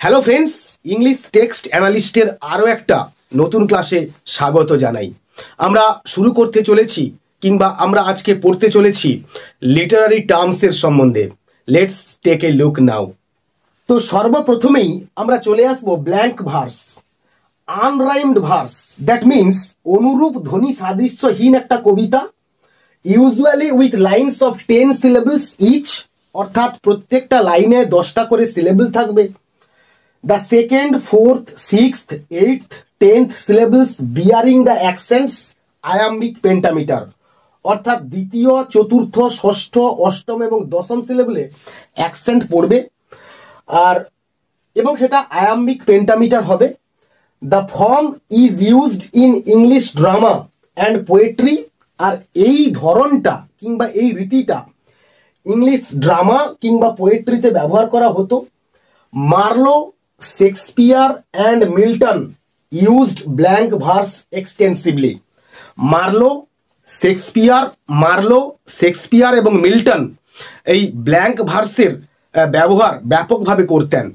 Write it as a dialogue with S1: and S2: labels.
S1: Hello friends, English text অ্যানালিস্টের আরও একটা নতুন ক্লাসে স্বাগত জানাই। আমরা শুরু করতে চলেছি কিংবা আমরা আজকে পড়তে চলেছি লিটারারি টার্মসের সম্বন্ধে। Let's take a look now. তো সর্বপ্রথমেই আমরা চলে আসবো blank verse, unrhymed verse. That means অনুরূপ ধ্বনি সাদৃশ্যহীন একটা কবিতা, usually with lines of 10 syllables each, অর্থাৎ প্রত্যেকটা লাইনে 10টা করে সিলেবল থাকবে। The second, fourth, sixth, eighth, 10th syllables bearing the accents iambic pentameter, অর্থাৎ দ্বিতীয়, চতুর্থ, ষষ্ঠ, অষ্টম এবং দশম সিলেবলে অ্যাকসেন্ট পড়বে আর এবং সেটা আয়াম্বিক পেন্টামিটার হবে। The form is used in English drama and poetry, আর এই ধরনটা কিংবা এই রীতিটা ইংলিশ ড্রামা কিংবা পোয়েট্রিতে ব্যবহার করা হতো। Marlowe, Shakespeare and Milton used blank verse extensively. Marlowe, Shakespeare এবং মিল্টন এই ব্ল্যাঙ্ক ভার্সের ব্যবহার ব্যাপকভাবে করতেন।